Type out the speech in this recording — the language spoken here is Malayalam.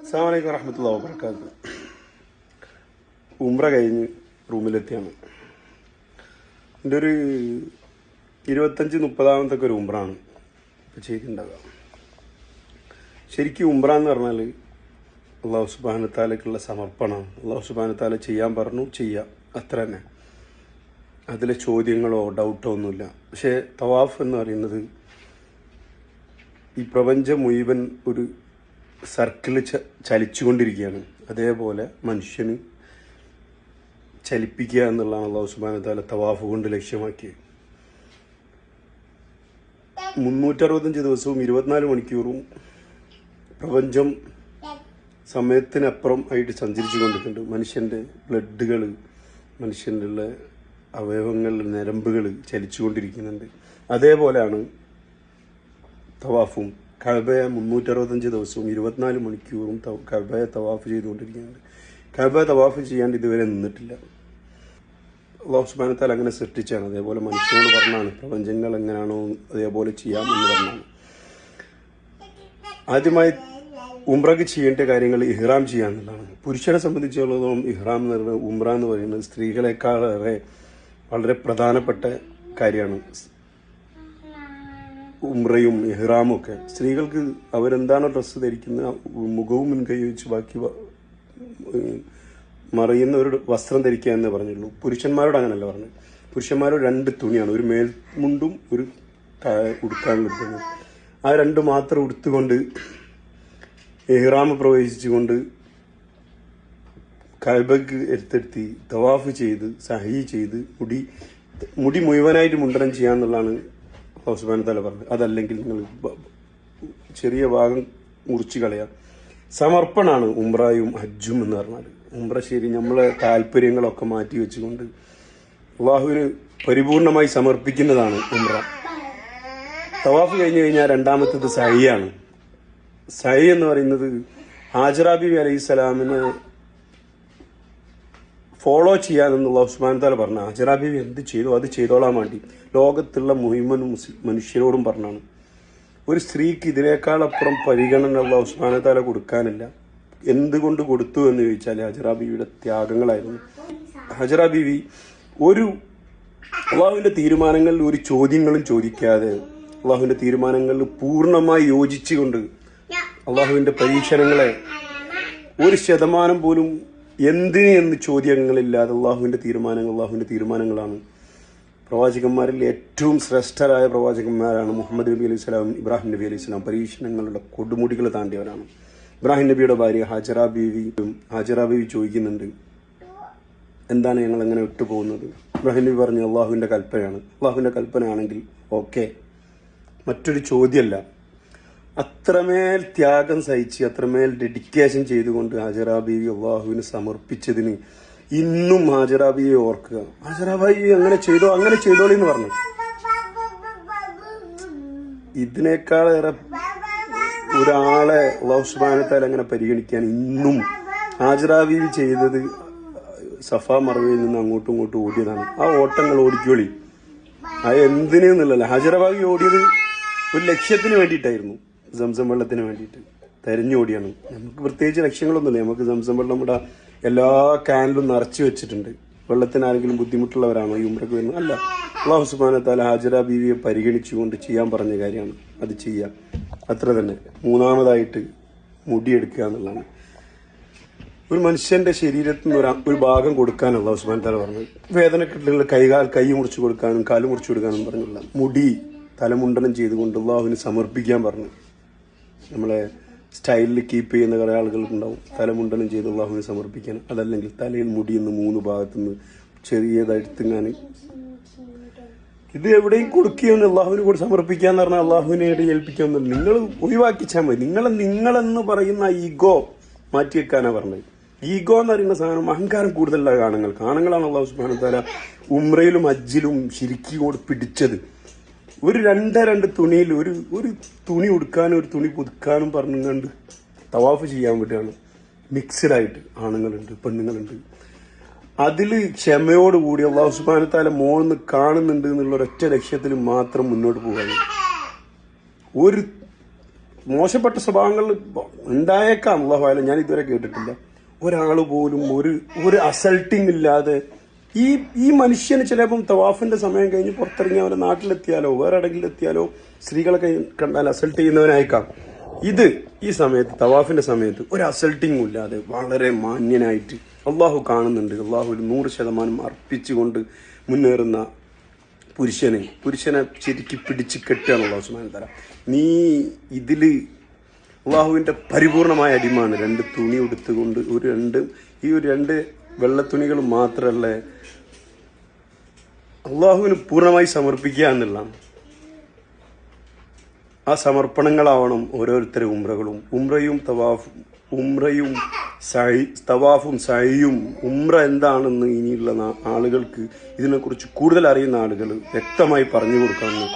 അസ്സലാമു അലൈക്കും വറഹ്മത്തുള്ളാഹി വബറകാതുഹു. ഉംറ കഴിഞ്ഞ് റൂമിലെത്തിയാണ്. എൻ്റെ ഒരു 25-30 ഒരു ഉംറയാണ് ഇപ്പോൾ ചെയ്തിട്ടുണ്ടാവുക. ശരിക്കും ഉംറ എന്ന് പറഞ്ഞാൽ അള്ളാഹു സുബ്ഹാനഹു തആലയ്ക്കുള്ള സമർപ്പണമാണ്. അള്ളാഹു സുബ്ഹാനഹു തആല ചെയ്യാൻ പറഞ്ഞു, ചെയ്യുക, അത്ര തന്നെ. അതിലെ ചോദ്യങ്ങളോ ഡൗട്ടോ ഒന്നുമില്ല. പക്ഷേ തവാഫ് എന്ന് പറയുന്നത് ഈ പ്രപഞ്ചം മുഴുവൻ ഒരു സർക്കിള് ചലിച്ചുകൊണ്ടിരിക്കുകയാണ്. അതേപോലെ മനുഷ്യന് ചലിപ്പിക്കുക എന്നുള്ളതാണ് അല്ലാഹു സുബ്ഹാനഹു തആല തവാഫ് കൊണ്ട് ലക്ഷ്യമാക്കിയത്. 365 ദിവസവും 24 മണിക്കൂറും പ്രപഞ്ചം സമയത്തിനപ്പുറം ആയിട്ട് സഞ്ചരിച്ചു കൊണ്ടിട്ടുണ്ട്. മനുഷ്യൻ്റെ ബ്ലഡുകൾ, മനുഷ്യൻ്റെ ഉള്ള അവയവങ്ങളിൽ ഞരമ്പുകൾ ചലിച്ചുകൊണ്ടിരിക്കുന്നുണ്ട്. അതേപോലെയാണ് തവാഫും. കഅബയെ 365 ദിവസവും 24 മണിക്കൂറും കഅബയെ തവാഫ് ചെയ്തുകൊണ്ടിരിക്കുന്നുണ്ട്. കഅബയെ തവാഫ് ചെയ്യാണ്ട് ഇതുവരെ നിന്നിട്ടില്ല. അല്ലാഹു സുബ്ഹാനഹു വ തആല അങ്ങനെ സൃഷ്ടിച്ചാണ്. അതേപോലെ മനുഷ്യനോട് പറഞ്ഞാണ് പ്രപഞ്ചങ്ങൾ എങ്ങനെയാണോ അതേപോലെ ചെയ്യാം എന്ന് പറഞ്ഞാണ്. ആദ്യമായി ഉംറയ്ക്ക് ചെയ്യേണ്ട കാര്യങ്ങൾ ഇഹ്റാം ചെയ്യാന്നുള്ളതാണ്. പുരുഷനെ സംബന്ധിച്ചിടത്തോളം ഇഹ്റാം എന്ന് പറയുന്നത്, ഉംറ എന്ന് പറയുന്നത് സ്ത്രീകളെക്കാളേറെ വളരെ പ്രധാനപ്പെട്ട കാര്യമാണ്. ഉംറയും ഇഹ്റാമും ഒക്കെ സ്ത്രീകൾക്ക് അവരെന്താണോ ഡ്രസ്സ് ധരിക്കുന്ന മുഖവും മുൻകൈ വെച്ച് ബാക്കി മറയുന്ന ഒരു വസ്ത്രം ധരിക്കുക എന്നേ പറഞ്ഞുള്ളൂ. പുരുഷന്മാരോട് അങ്ങനല്ല പറഞ്ഞു. പുരുഷന്മാരോട് 2 തുണിയാണ്, ഒരു മേൽമുണ്ടും ഒരു ഉടുക്കാനുള്ള തുണി. ആ 2 മാത്രം ഉടുത്തുകൊണ്ട് ഇഹ്റാം പ്രവേശിച്ചുകൊണ്ട് കഅബക്ക് എടുത്തെടുത്തി തവാഫ് ചെയ്ത് സഹി ചെയ്ത് മുടി മുഴുവനായിട്ട് മുണ്ടനം ചെയ്യാന്നുള്ളതാണ് അല്ലാഹു സുബ്ഹാനഹു വ തആല പറഞ്ഞത്. അതല്ലെങ്കിൽ നിങ്ങൾ ചെറിയ ഭാഗം മുറിച്ച് കളയാം. സമർപ്പണമാണ് ഉംറയും ഹജ്ജും എന്ന് പറഞ്ഞാൽ. ഉംറ ശരി നമ്മളെ താല്പര്യങ്ങളൊക്കെ മാറ്റി വെച്ചുകൊണ്ട് അള്ളാഹുവിന് പരിപൂർണമായി സമർപ്പിക്കുന്നതാണ് ഉംറ. തവാഫ് കഴിഞ്ഞു കഴിഞ്ഞാൽ രണ്ടാമത്തേത് സഅയിയാണ്. സഅയി എന്ന് പറയുന്നത് ഹാജറ ബീവി അലൈഹിസ്സലാമിനെ ഫോളോ ചെയ്യാനെന്ന് അല്ലാഹു സുബ്ഹാനഹു വ തആല പറഞ്ഞു. ഹാജറ ബീവി എന്ത് ചെയ്തു അത് ചെയ്തോളാൻ വേണ്ടി ലോകത്തുള്ള മുഴുവൻ മനുഷ്യരോടും പറഞ്ഞാണ്. ഒരു സ്ത്രീക്ക് ഇതിനേക്കാളപ്പുറം പരിഗണന അല്ലാഹു സുബ്ഹാനഹു വ തആല കൊടുക്കാനില്ല. എന്തുകൊണ്ട് കൊടുത്തു എന്ന് ചോദിച്ചാൽ ഹാജറ ബീവിയുടെ ത്യാഗങ്ങളായിരുന്നു. ഹാജറ ബീവി ഒരു അള്ളാഹുവിന്റെ തീരുമാനങ്ങളിൽ ഒരു ചോദ്യങ്ങളും ചോദിക്കാതെ അള്ളാഹുവിന്റെ തീരുമാനങ്ങളിൽ പൂർണ്ണമായി യോജിച്ചുകൊണ്ട് അള്ളാഹുവിന്റെ പരീക്ഷണങ്ങളെ 1% പോലും എന്തിന് എന്ന് ചോദ്യങ്ങളില്ലാതെ അള്ളാഹുവിന്റെ തീരുമാനങ്ങളാണ്. പ്രവാചകന്മാരിൽ ഏറ്റവും ശ്രേഷ്ഠരായ പ്രവാചകന്മാരാണ് മുഹമ്മദ് നബി അലൈഹി സ്വലാം, ഇബ്രാഹിം നബി അലൈഹി സ്വലാം. പരീക്ഷണങ്ങളുടെ കൊടുമുടികൾ താണ്ടിയവരാണ്. ഇബ്രാഹിം നബിയുടെ ഭാര്യ ഹാജറ ബീവി ചോദിക്കുന്നുണ്ട്, എന്താണ് ഞങ്ങൾ അങ്ങനെ വിട്ടുപോകുന്നത്? ഇബ്രാഹിം നബി പറഞ്ഞു, അള്ളാഹുവിന്റെ കൽപ്പനയാണ്. അള്ളാഹുവിന്റെ കൽപ്പനയാണെങ്കിൽ ഓക്കെ, മറ്റൊരു ചോദ്യമല്ല. അത്രമേൽ ത്യാഗം സഹിച്ച് അത്രമേൽ ഡെഡിക്കേഷൻ ചെയ്തുകൊണ്ട് ഹാജറ ബീവി അള്ളാഹുവിന് സമർപ്പിച്ചതിന് ഇന്നും ഹാജറ ബീവിയെ ഓർക്കുക. ഹാജറ ബീവി അങ്ങനെ ചെയ്തോളി എന്ന് പറഞ്ഞു. ഇതിനേക്കാളേറെ ഒരാളെ അല്ലാഹു സുബ്ഹാനഹു വ തആല അങ്ങനെ പരിഗണിക്കാൻ ഇന്നും ഹാജറ ബീവി ചെയ്തത് സഫ മർവയിൽ നിന്ന് അങ്ങോട്ടും ഇങ്ങോട്ടും ഓടിയതാണ്. ആ ഓട്ടങ്ങൾ ഓടിക്കോളി. അത് എന്തിനെന്നുള്ളല്ല. ഹാജറ ബീവി ഓടിയത് ഒരു ലക്ഷ്യത്തിന് വേണ്ടിയിട്ടായിരുന്നു, സംസം വെള്ളത്തിന് വേണ്ടിയിട്ട് തെരഞ്ഞോടിയാണ്. നമുക്ക് പ്രത്യേകിച്ച് ലക്ഷ്യങ്ങളൊന്നുമില്ല. നമുക്ക് സംസം വെള്ളം ഇവിടെ എല്ലാ കാനിലും നിറച്ചു വെച്ചിട്ടുണ്ട്. വെള്ളത്തിന് ആരെങ്കിലും ബുദ്ധിമുട്ടുള്ളവരാണോ ഈ ഉംറയ്ക്ക് വരുന്നത്? അല്ല. അല്ലാഹു സുബ്ഹാനഹു വ തആല ഹാജറ ബീവിയെ പരിഗണിച്ചുകൊണ്ട് ചെയ്യാൻ പറഞ്ഞ കാര്യമാണ്. അത് ചെയ്യാം, അത്ര തന്നെ. മൂന്നാമതായിട്ട് മുടിയെടുക്കുക എന്നുള്ളതാണ്. ഒരു മനുഷ്യന്റെ ശരീരത്തിൽ നിന്ന് ഒരു ഭാഗം കൊടുക്കാൻ അല്ലാഹു സുബ്ഹാനഹു വ തആല പറഞ്ഞത്. വേദനക്കെട്ടുള്ള കൈ മുറിച്ചു കൊടുക്കാനും കാല് മുറിച്ചു കൊടുക്കാനും പറഞ്ഞില്ല. മുടി തലമുണ്ടനം ചെയ്തുകൊണ്ട് അള്ളാഹുവിന് സമർപ്പിക്കാൻ പറഞ്ഞു. നമ്മളെ സ്റ്റൈലിൽ കീപ്പ് ചെയ്യുന്ന കുറേ ആളുകളുണ്ടാവും. തലമുണ്ടനം ചെയ്ത് അള്ളാഹുവിന് സമർപ്പിക്കാൻ. അതല്ലെങ്കിൽ തലയിൽ മുടിയെന്ന് 3 ഭാഗത്തുനിന്ന് ചെറിയതായിട്ടെങ്ങാൻ ഇത് എവിടെയും കൊടുക്കുകയെന്ന് അള്ളാഹുവിന് കൂടെ സമർപ്പിക്കാന്ന് പറഞ്ഞാൽ അള്ളാഹുവിനെ ഏൽപ്പിക്കാമെന്നില്ല. നിങ്ങൾ ഒഴിവാക്കിച്ചാൽ മതി. നിങ്ങളെന്ന് പറയുന്ന ഈഗോ മാറ്റിവെക്കാനാണ് പറഞ്ഞത്. ഈഗോ എന്ന് പറയുന്ന സാധനം അഹങ്കാരം കൂടുതലുള്ള ആണുങ്ങളാണ് അല്ലാഹു സുബ്ഹാനഹു വ തആല ഉംറയിലും ഹജ്ജിലും ശരിക്കും കൂടെ പിടിച്ചത്. ഒരു 2 തുണിയിൽ ഒരു തുണി ഉടുക്കാനും ഒരു തുണി പുതുക്കാനും പറഞ്ഞുകൊണ്ട് തവാഫ് ചെയ്യാൻ വേണ്ടിയാണ്. മിക്സഡായിട്ട് ആണുങ്ങളുണ്ട് പെണ്ണുങ്ങളുണ്ട്. അതിൽ ക്ഷമയോടുകൂടി അല്ലാഹു സുബ്ഹാനഹു വ തആല മോളിന്ന് കാണുന്നുണ്ട് എന്നുള്ള ഒരൊറ്റ ലക്ഷ്യത്തിൽ മാത്രം മുന്നോട്ട് പോകാൻ. ഒരു മോശപ്പെട്ട സ്വഭാവങ്ങൾ ഉണ്ടായേക്കാം, അല്ലാഹു അഅലം, ഞാൻ ഇതുവരെ കേട്ടിട്ടില്ല. ഒരാൾ പോലും ഒരു അസൾട്ടിങ് ഇല്ലാതെ ഈ മനുഷ്യന് ചിലപ്പം തവാഫിന്റെ സമയം കഴിഞ്ഞ് പുറത്തിറങ്ങി അവരെ നാട്ടിലെത്തിയാലോ വേറെ എവിടെയെങ്കിലും എത്തിയാലോ സ്ത്രീകളെ കണ്ടാൽ അസൾട്ട് ചെയ്യുന്നവനായേക്കാം. ഈ സമയത്ത് തവാഫിന്റെ സമയത്ത് ഒരു അസൾട്ടിങ്ങും ഇല്ലാതെ വളരെ മാന്യനായിട്ട് അള്ളാഹു കാണുന്നുണ്ട്. അള്ളാഹുവിൽ 100% അർപ്പിച്ചുകൊണ്ട് മുന്നേറുന്ന പുരുഷനെ ശരിക്ക് പിടിച്ച് കെട്ടുകയാണ് അള്ളാഹു സുബ്ഹാനഹു വ തആല. നീ ഇതില് അള്ളാഹുവിന്റെ പരിപൂർണമായ അടിമാണ്. 2 തുണി ഉടുത്തുകൊണ്ട് ഈ 2 വെള്ളത്തുണികൾ മാത്രമല്ല അള്ളാഹുവിന് പൂർണ്ണമായി സമർപ്പിക്കുക എന്നുള്ളതാണ്. ആ സമർപ്പണങ്ങളാവണം ഓരോരുത്തരും ഉംറകളും. തവാഫും സഅയും ഉംറ എന്താണെന്ന് ഇനിയുള്ള ആളുകൾക്ക്, ഇതിനെക്കുറിച്ച് കൂടുതൽ അറിയുന്ന ആളുകൾ വ്യക്തമായി പറഞ്ഞു കൊടുക്കാമെന്ന്